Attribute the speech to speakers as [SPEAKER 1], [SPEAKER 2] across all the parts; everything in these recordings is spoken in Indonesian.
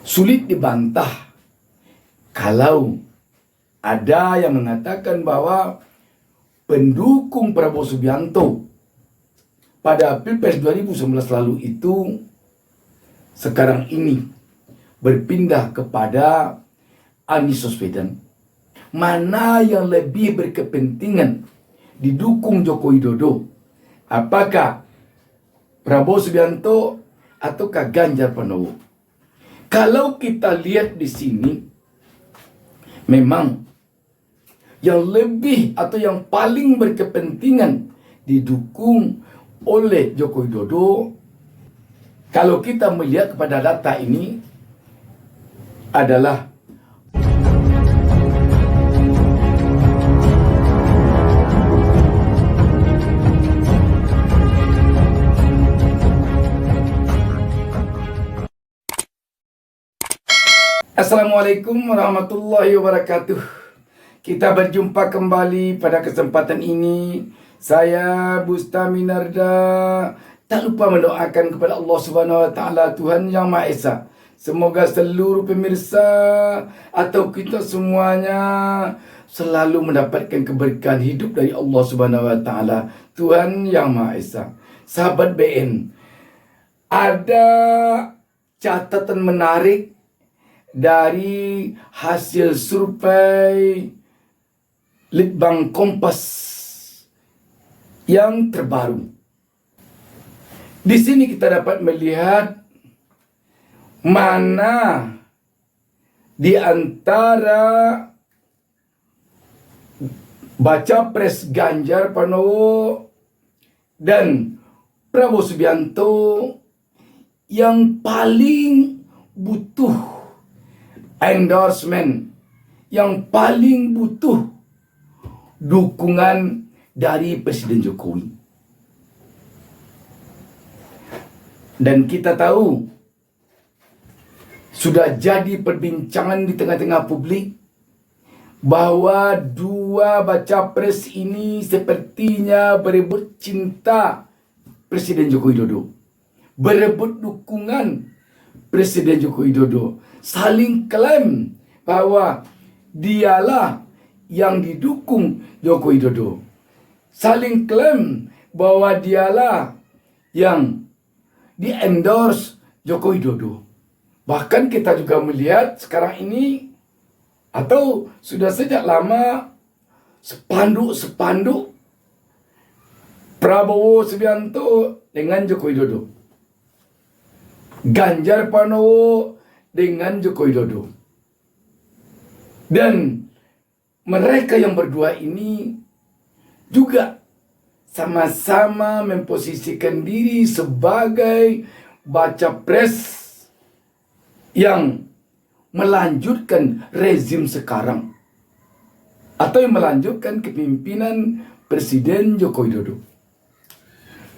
[SPEAKER 1] sulit dibantah kalau ada yang mengatakan bahwa pendukung Prabowo Subianto pada Pilpres 2019 lalu itu sekarang ini berpindah kepada Anies Baswedan. Mana yang lebih berkepentingan didukung Joko Widodo? Apakah Prabowo Subianto ataukah Ganjar Pranowo? Kalau kita lihat di sini, memang yang lebih atau yang paling berkepentingan didukung oleh Joko Widodo, kalau kita melihat kepada data ini adalah Assalamualaikum warahmatullahi wabarakatuh. Kita berjumpa kembali pada kesempatan ini. Saya Bustami Narda. Tak lupa mendoakan kepada Allah Subhanahu Wa Taala, Tuhan Yang Maha Esa. Semoga seluruh pemirsa atau kita semuanya selalu mendapatkan keberkahan hidup dari Allah Subhanahu Wa Taala, Tuhan Yang Maha Esa. Sahabat BN, ada catatan menarik dari hasil survei Litbang Kompas yang terbaru. Di sini kita dapat melihat mana di antara baca pres Ganjar Pranowo dan Prabowo Subianto yang paling butuh endorsement, yang paling butuh dukungan dari Presiden Jokowi. Dan kita tahu sudah jadi perbincangan di tengah-tengah publik bahwa dua baca pres ini sepertinya berebut cinta Presiden Joko Widodo, berebut dukungan Presiden Joko Widodo, saling klaim bahwa dialah yang didukung Joko Widodo, saling klaim bahwa dialah yang di-endorse Joko Widodo. Bahkan kita juga melihat sekarang ini atau sudah sejak lama spanduk-spanduk Prabowo Subianto dengan Joko Widodo, Ganjar Pranowo dengan Joko Widodo. Dan mereka yang berdua ini juga sama-sama memposisikan diri sebagai baca pres yang melanjutkan rezim sekarang atau yang melanjutkan kepemimpinan Presiden Joko Widodo.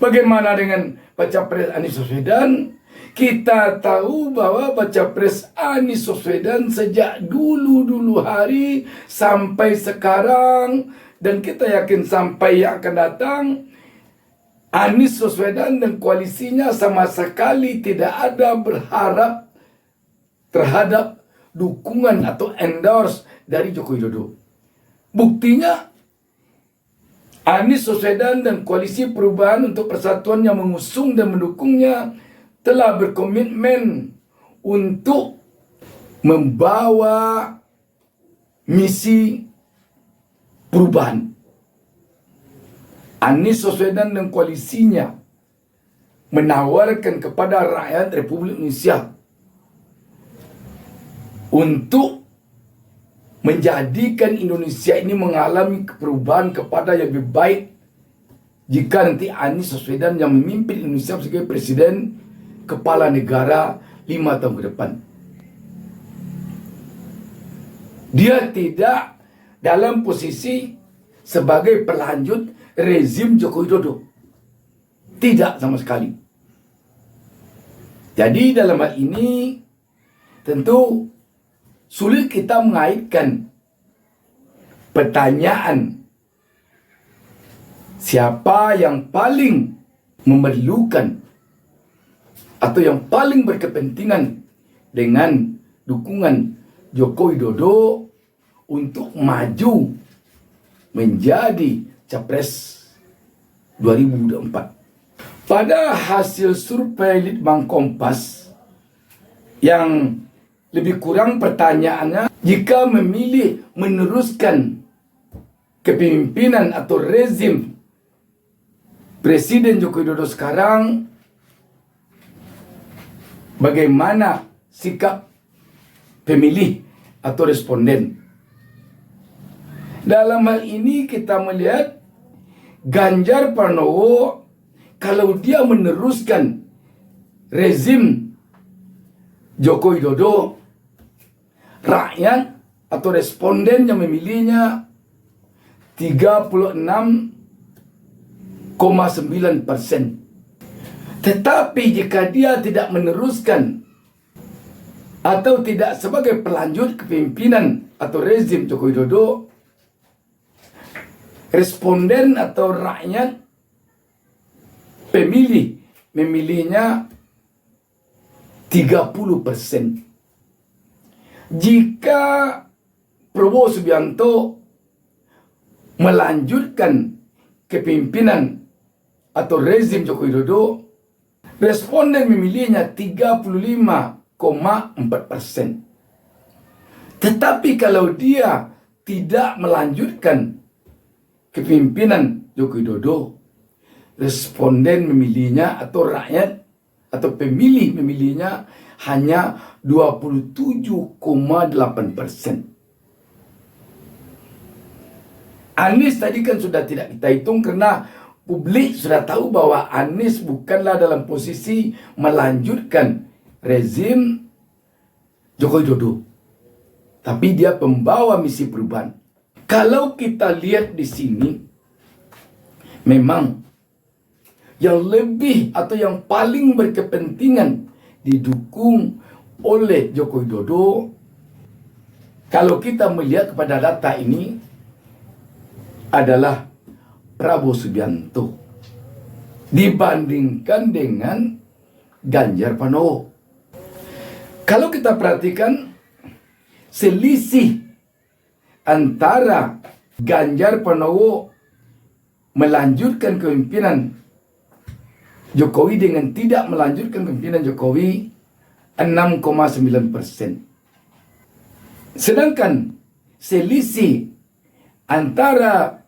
[SPEAKER 1] Bagaimana dengan baca pres Anies Baswedan? Kita tahu bahwa baca pres Anies Baswedan sejak dulu hari sampai sekarang, dan kita yakin sampai yang akan datang, Anies Baswedan dan koalisinya sama sekali tidak ada berharap terhadap dukungan atau endorse dari Joko Widodo. Buktinya Anies Baswedan dan Koalisi Perubahan untuk Persatuan yang mengusung dan mendukungnya telah berkomitmen untuk membawa misi perubahan. Anies Baswedan dan koalisinya menawarkan kepada rakyat Republik Indonesia untuk menjadikan Indonesia ini mengalami perubahan kepada yang lebih baik jika nanti Anies Baswedan yang memimpin Indonesia sebagai presiden kepala negara 5 tahun ke depan. Dia tidak dalam posisi sebagai pelanjut rezim Joko Widodo. Tidak sama sekali. Jadi dalam hal ini tentu sulit kita mengaitkan pertanyaan siapa yang paling memerlukan atau yang paling berkepentingan dengan dukungan Joko Widodo untuk maju menjadi Capres 2024. Pada hasil survei Litbang Kompas yang lebih kurang pertanyaannya, jika memilih meneruskan kepemimpinan atau rezim Presiden Joko Widodo sekarang, bagaimana sikap pemilih atau responden? Dalam hal ini kita melihat Ganjar Pranowo, kalau dia meneruskan rezim Joko Widodo, rakyat atau responden yang memilihnya 36,9%. Tetapi jika dia tidak meneruskan atau tidak sebagai pelanjut kepemimpinan atau rezim Joko Widodo, responden atau rakyat pemilih memilihnya 30%. Jika Prabowo Subianto melanjutkan kepemimpinan atau rezim Joko Widodo, responden memilihnya 35,4%. Tetapi kalau dia tidak melanjutkan kepemimpinan Joko Widodo, responden memilihnya atau rakyat atau pemilih memilihnya hanya 27,8%. Anies tadi kan sudah tidak kita hitung karena publik sudah tahu bahwa Anies bukanlah dalam posisi melanjutkan rezim Joko Widodo, tapi dia pembawa misi perubahan. Kalau kita lihat di sini, memang yang lebih atau yang paling berkepentingan didukung oleh Joko Widodo, kalau kita melihat kepada data ini, adalah Prabowo Subianto dibandingkan dengan Ganjar Pranowo. Kalau kita perhatikan selisih antara Ganjar Pranowo melanjutkan kepemimpinan Jokowi dengan tidak melanjutkan kepemimpinan Jokowi 6,9%. Sedangkan selisih antara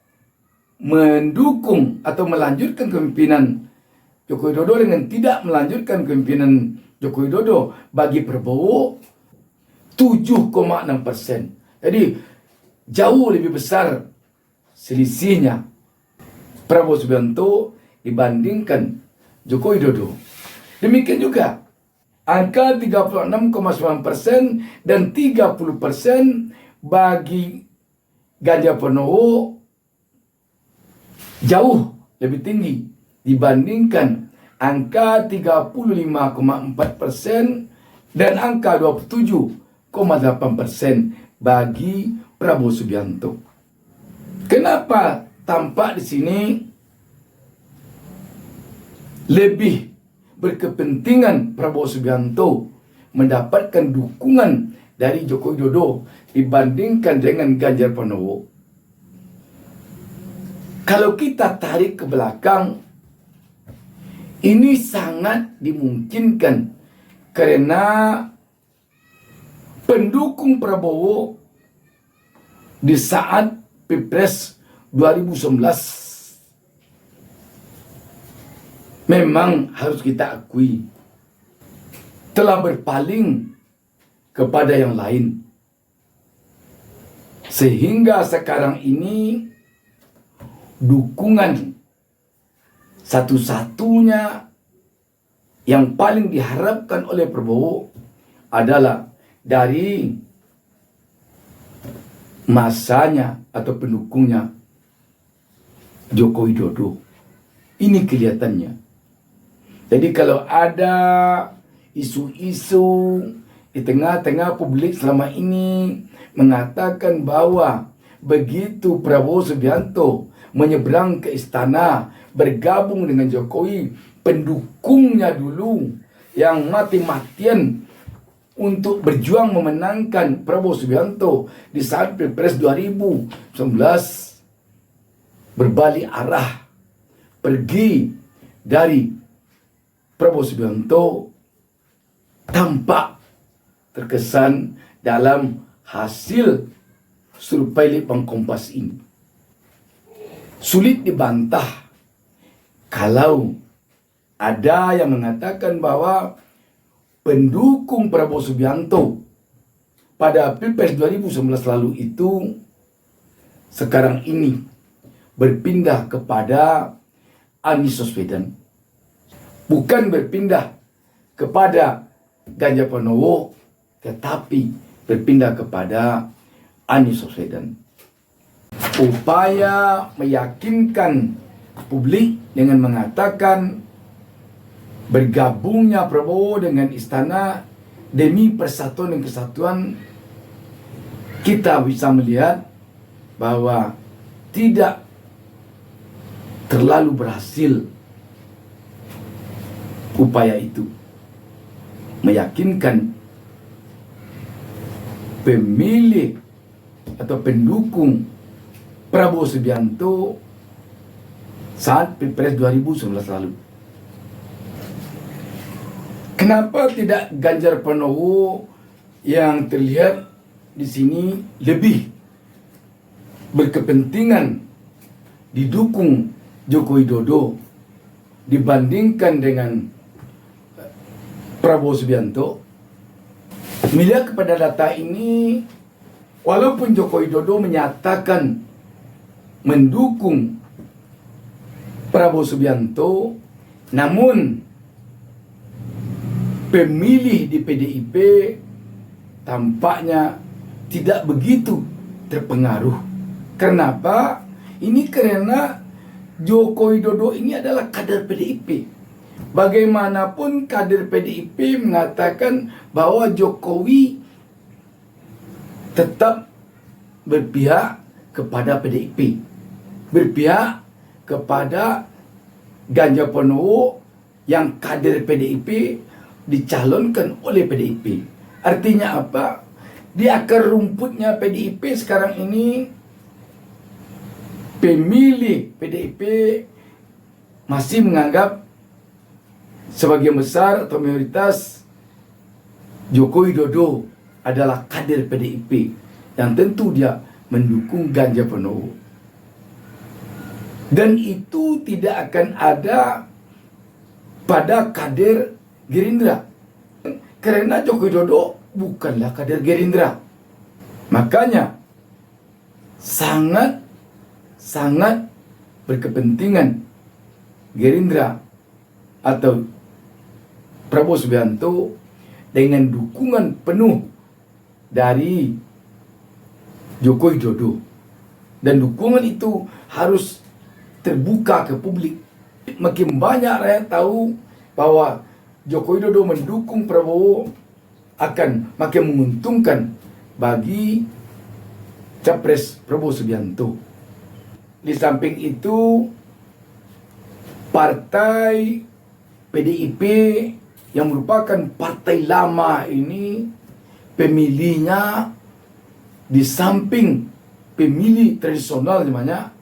[SPEAKER 1] mendukung atau melanjutkan kepemimpinan Joko Widodo dengan tidak melanjutkan kepemimpinan Joko Widodo bagi Prabowo 7,6%. Jadi jauh lebih besar selisihnya Prabowo Subianto dibandingkan Joko Widodo. Demikian juga angka 36,9% dan 30% bagi Ganjar Pranowo jauh lebih tinggi dibandingkan angka 35,4% dan angka 27,8% bagi Prabowo Subianto. Kenapa tampak di sini lebih berkepentingan Prabowo Subianto mendapatkan dukungan dari Joko Widodo dibandingkan dengan Ganjar Pranowo? Kalau kita tarik ke belakang, ini sangat dimungkinkan karena pendukung Prabowo di saat Pilpres 2019 memang harus kita akui telah berpaling kepada yang lain. Sehingga sekarang ini dukungan satu-satunya yang paling diharapkan oleh Prabowo adalah dari masanya atau pendukungnya Joko Widodo. Ini kelihatannya. Jadi kalau ada isu-isu di tengah-tengah publik selama ini mengatakan bahwa begitu Prabowo Subianto menyeberang ke istana bergabung dengan Jokowi, pendukungnya dulu yang mati-matian untuk berjuang memenangkan Prabowo Subianto di saat Pilpres 2019 berbalik arah, pergi dari Prabowo Subianto, tampak terkesan dalam hasil survei Litbang Kompas ini. Sulit dibantah kalau ada yang mengatakan bahwa pendukung Prabowo Subianto pada Pilpres 2019 lalu itu sekarang ini berpindah kepada Anies Baswedan. Bukan berpindah kepada Ganjar Pranowo, tetapi berpindah kepada Anies Baswedan. Upaya meyakinkan publik dengan mengatakan bergabungnya Prabowo dengan Istana demi persatuan dan kesatuan, kita bisa melihat bahwa tidak terlalu berhasil upaya itu meyakinkan pemilih atau pendukung Prabowo Subianto saat Pilpres 2019 lalu. Kenapa tidak Ganjar Pranowo yang terlihat di sini lebih berkepentingan didukung Joko Widodo dibandingkan dengan Prabowo Subianto? Melihat kepada data ini, walaupun Joko Widodo menyatakan mendukung Prabowo Subianto, namun pemilih di PDIP tampaknya tidak begitu terpengaruh. Kenapa? Ini karena Joko Widodo ini adalah kader PDIP. Bagaimanapun kader PDIP mengatakan bahwa Jokowi tetap berpihak kepada PDIP, berpihak kepada Ganjar Pranowo yang kader PDIP dicalonkan oleh PDIP. Artinya apa? Di akar rumputnya PDIP sekarang ini, pemilih PDIP masih menganggap sebagian besar atau mayoritas Joko Widodo adalah kader PDIP yang tentu dia mendukung Ganjar Pranowo. Dan itu tidak akan ada pada kader Gerindra, karena Joko Widodo bukanlah kader Gerindra. Makanya sangat berkepentingan Gerindra atau Prabowo Subianto dengan dukungan penuh dari Joko Widodo, dan dukungan itu harus terbuka ke publik. Makin banyak rakyat tahu bahwa Joko Widodo mendukung Prabowo, akan makin menguntungkan bagi Capres Prabowo Subianto. Di samping itu, partai PDIP yang merupakan partai lama ini, pemilihnya di samping pemilih tradisional namanya,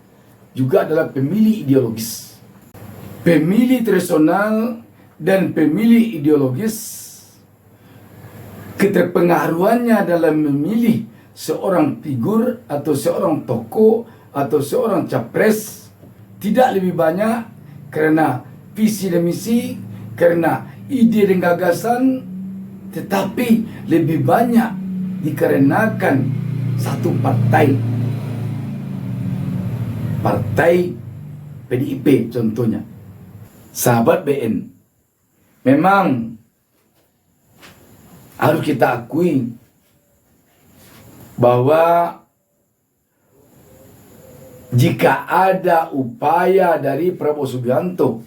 [SPEAKER 1] juga adalah pemilih ideologis. Pemilih tradisional dan pemilih ideologis, keterpengaruhannya dalam memilih seorang figur atau seorang tokoh atau seorang capres tidak lebih banyak karena visi dan misi, karena ide dan gagasan, tetapi lebih banyak dikarenakan satu partai PDIP contohnya. Sahabat BN, memang harus kita akui bahwa jika ada upaya dari Prabowo Subianto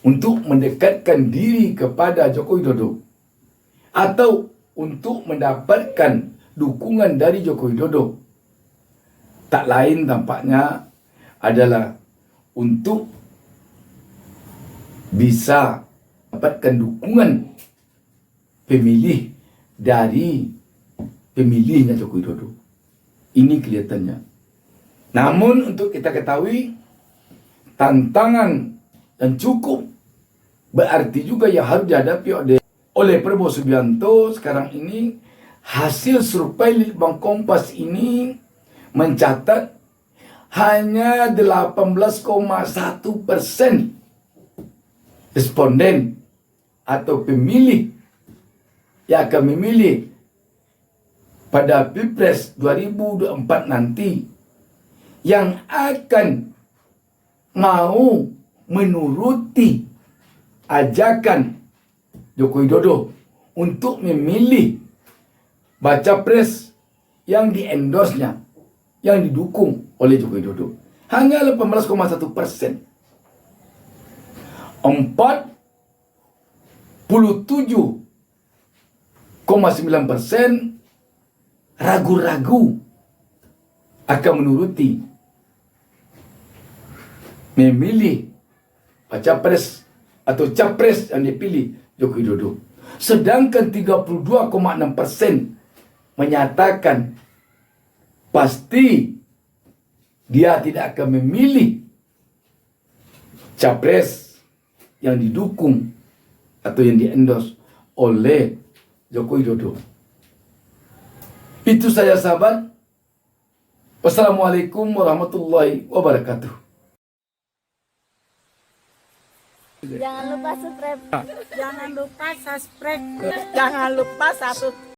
[SPEAKER 1] untuk mendekatkan diri kepada Joko Widodo atau untuk mendapatkan dukungan dari Joko Widodo, tak lain tampaknya adalah untuk bisa dapatkan dukungan pemilih dari pemilihnya Joko Widodo. Ini kelihatannya. Namun untuk kita ketahui, tantangan yang cukup berarti juga yang harus dihadapi oleh Prabowo Subianto sekarang ini. Hasil survei Litbang Kompas ini mencatat hanya 18,1% responden atau pemilih yang akan memilih pada Pilpres 2024 nanti yang akan mau menuruti ajakan Joko Widodo untuk memilih baca pres yang di-endorse-nya, yang didukung oleh Joko Widodo. Hanya 18,1%. 47,9% ragu-ragu akan menuruti memilih baca pres atau capres yang dipilih Joko Widodo. Sedangkan 32,6% menyatakan pasti dia tidak akan memilih capres yang didukung atau yang di-endorse oleh Joko Widodo. Itu saja sahabat. Wassalamualaikum warahmatullahi wabarakatuh.
[SPEAKER 2] Jangan lupa subscribe. Jangan lupa subscribe. Jangan lupa